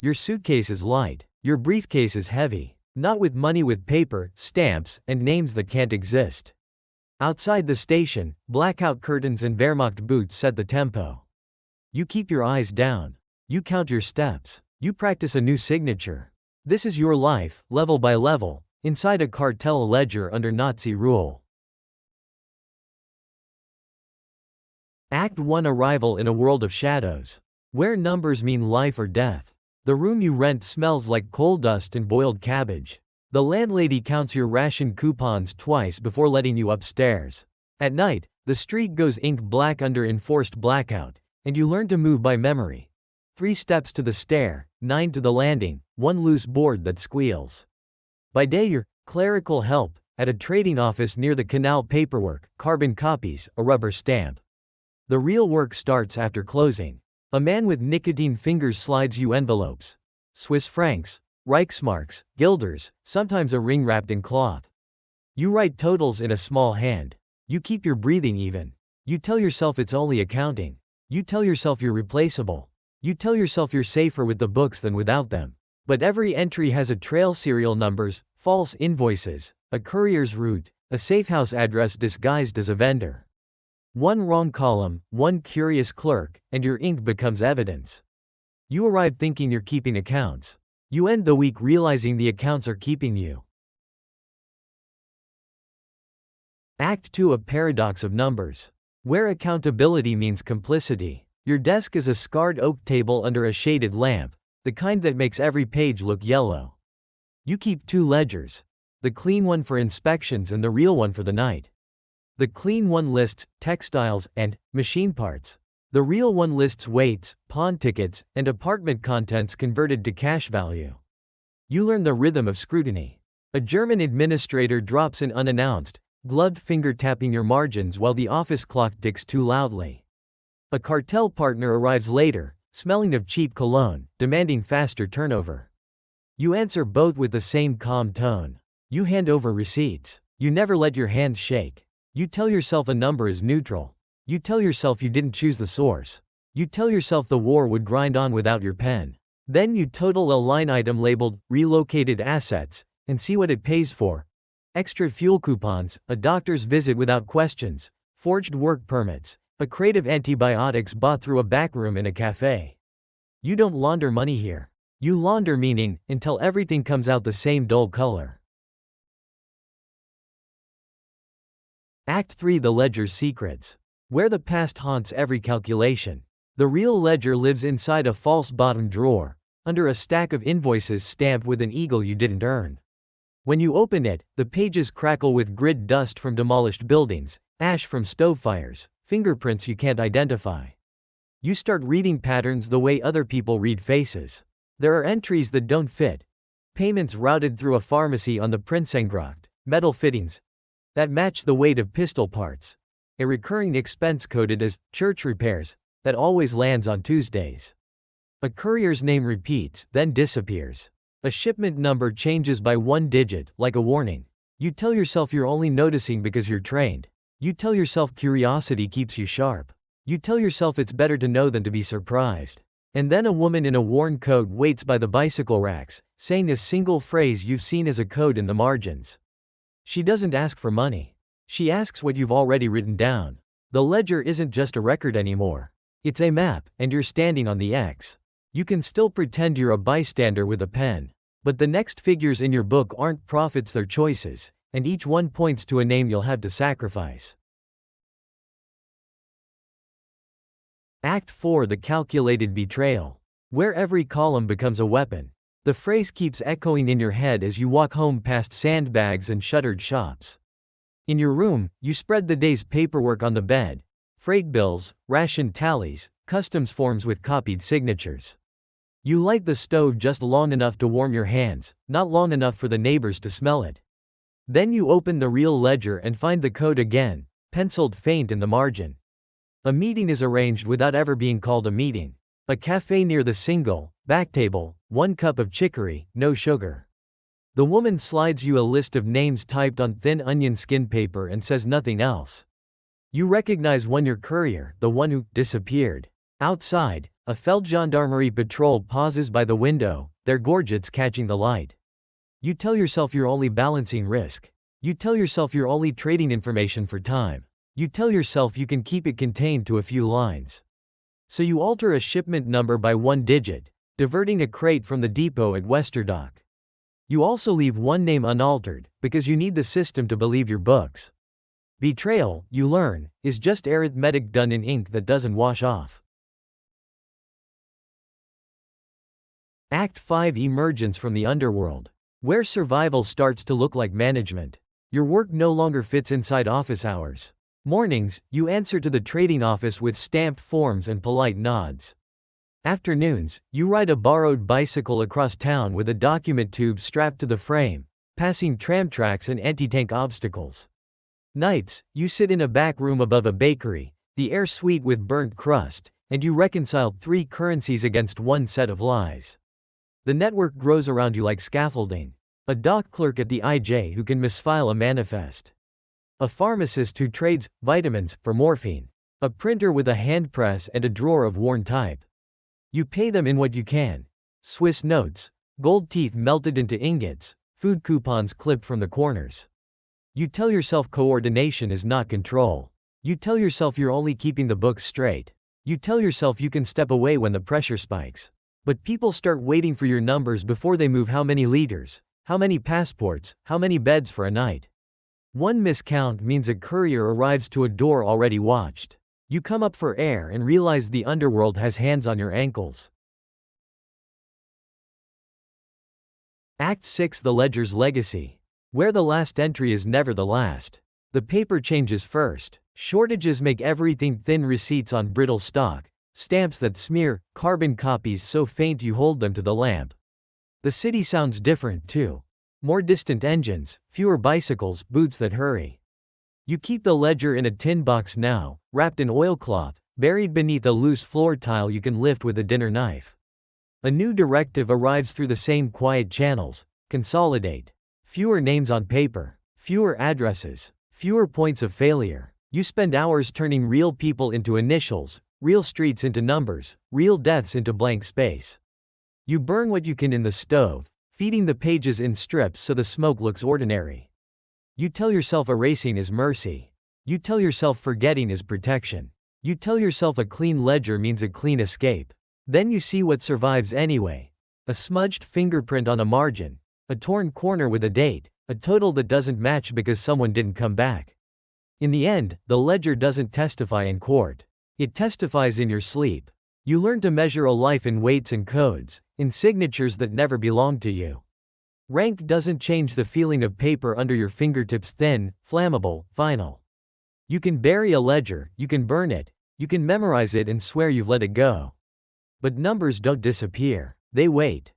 Your suitcase is light. Your briefcase is heavy. Not with money, with paper, stamps, and names that can't exist. Outside the station, blackout curtains and Wehrmacht boots set the tempo. You keep your eyes down. You count your steps. You practice a new signature. This is your life, level by level, inside a cartel ledger under Nazi rule. Act 1: Arrival in a world of shadows. Where numbers mean life or death. The room you rent smells like coal dust and boiled cabbage. The landlady counts your ration coupons twice before letting you upstairs. At night, the street goes ink black under enforced blackout, and you learn to move by memory. 3 steps to the stair, 9 to the landing, 1 loose board that squeals. By day you're clerical help at a trading office near the canal, paperwork, carbon copies, a rubber stamp. The real work starts after closing. A man with nicotine fingers slides you envelopes. Swiss francs, Reichsmarks, guilders, sometimes a ring wrapped in cloth. You write totals in a small hand. You keep your breathing even. You tell yourself it's only accounting. You tell yourself you're replaceable. You tell yourself you're safer with the books than without them. But every entry has a trail, serial numbers, false invoices, a courier's route, a safehouse address disguised as a vendor. 1 wrong column, 1 curious clerk, and your ink becomes evidence. You arrive thinking you're keeping accounts. You end the week realizing the accounts are keeping you. Act 2: A paradox of numbers. Where accountability means complicity. Your desk is a scarred oak table under a shaded lamp, the kind that makes every page look yellow. You keep 2 ledgers. The clean one for inspections and the real one for the night. The clean one lists textiles and machine parts. The real one lists weights, pawn tickets, and apartment contents converted to cash value. You learn the rhythm of scrutiny. A German administrator drops in unannounced, gloved finger tapping your margins while the office clock ticks too loudly. A cartel partner arrives later, smelling of cheap cologne, demanding faster turnover. You answer both with the same calm tone. You hand over receipts. You never let your hands shake. You tell yourself a number is neutral. You tell yourself you didn't choose the source. You tell yourself the war would grind on without your pen. Then you total a line item labeled relocated assets and see what it pays for. Extra fuel coupons, a doctor's visit without questions, forged work permits, a crate of antibiotics bought through a back room in a cafe. You don't launder money here. You launder meaning until everything comes out the same dull color. Act 3: The ledger's secrets. Where the past haunts every calculation. The real ledger lives inside a false bottom drawer, under a stack of invoices stamped with an eagle you didn't earn. When you open it, the pages crackle with grit dust from demolished buildings, ash from stove fires, fingerprints you can't identify. You start reading patterns the way other people read faces. There are entries that don't fit. Payments routed through a pharmacy on the Prinsengracht, metal fittings that match the weight of pistol parts. A recurring expense coded as church repairs that always lands on Tuesdays. A courier's name repeats, then disappears. A shipment number changes by 1 digit, like a warning. You tell yourself you're only noticing because you're trained. You tell yourself curiosity keeps you sharp. You tell yourself it's better to know than to be surprised. And then a woman in a worn coat waits by the bicycle racks, saying a single phrase you've seen as a code in the margins. She doesn't ask for money. She asks what you've already written down. The ledger isn't just a record anymore. It's a map, and you're standing on the X. You can still pretend you're a bystander with a pen. But the next figures in your book aren't profits, they're choices, and each one points to a name you'll have to sacrifice. Act 4: The calculated betrayal. Where every column becomes a weapon. The phrase keeps echoing in your head as you walk home past sandbags and shuttered shops. In your room, you spread the day's paperwork on the bed. Freight bills, ration tallies, customs forms with copied signatures. You light the stove just long enough to warm your hands, not long enough for the neighbors to smell it. Then you open the real ledger and find the code again, penciled faint in the margin. A meeting is arranged without ever being called a meeting. A cafe near the single, back table, 1 cup of chicory, no sugar. The woman slides you a list of names typed on thin onion skin paper and says nothing else. You recognize your courier, the one who disappeared. Outside, A Feldgendarmerie patrol pauses by the window, their gorgets catching the light. You tell yourself you're only balancing risk. You tell yourself you're only trading information for time. You tell yourself you can keep it contained to a few lines. So you alter a shipment number by 1 digit, diverting a crate from the depot at Westerdock. You also leave one name unaltered, because you need the system to believe your books. Betrayal, you learn, is just arithmetic done in ink that doesn't wash off. Act 5: Emergence from the underworld. Where survival starts to look like management. Your work no longer fits inside office hours. Mornings, you answer to the trading office with stamped forms and polite nods. Afternoons, you ride a borrowed bicycle across town with a document tube strapped to the frame, passing tram tracks and anti-tank obstacles. Nights, you sit in a back room above a bakery, the air sweet with burnt crust, and you reconcile 3 currencies against 1 set of lies. The network grows around you like scaffolding. A dock clerk at the IJ who can misfile a manifest. A pharmacist who trades vitamins for morphine. A printer with a hand press and a drawer of worn type. You pay them in what you can. Swiss notes, gold teeth melted into ingots, food coupons clipped from the corners. You tell yourself coordination is not control. You tell yourself you're only keeping the books straight. You tell yourself you can step away when the pressure spikes. But people start waiting for your numbers before they move. How many liters? How many passports? How many beds for a night? One miscount means a courier arrives to a door already watched. You come up for air and realize the underworld has hands on your ankles. Act 6: The Ledger's Legacy. Where the last entry is never the last. The paper changes first. Shortages make everything thin: receipts on brittle stock, stamps that smear, carbon copies so faint you hold them to the lamp. The city sounds different too. More distant engines, fewer bicycles, boots that hurry. You keep the ledger in a tin box now, wrapped in oilcloth, buried beneath a loose floor tile you can lift with a dinner knife. A new directive arrives through the same quiet channels: consolidate. Fewer names on paper, fewer addresses, fewer points of failure. You spend hours turning real people into initials, real streets into numbers, real deaths into blank space. You burn what you can in the stove, feeding the pages in strips so the smoke looks ordinary. You tell yourself erasing is mercy. You tell yourself forgetting is protection. You tell yourself a clean ledger means a clean escape. Then you see what survives anyway. A smudged fingerprint on a margin, a torn corner with a date, a total that doesn't match because someone didn't come back. In the end, the ledger doesn't testify in court. It testifies in your sleep. You learn to measure a life in weights and codes, in signatures that never belonged to you. Rank doesn't change the feeling of paper under your fingertips: thin, flammable, final. You can bury a ledger, you can burn it, you can memorize it and swear you've let it go. But numbers don't disappear, they wait.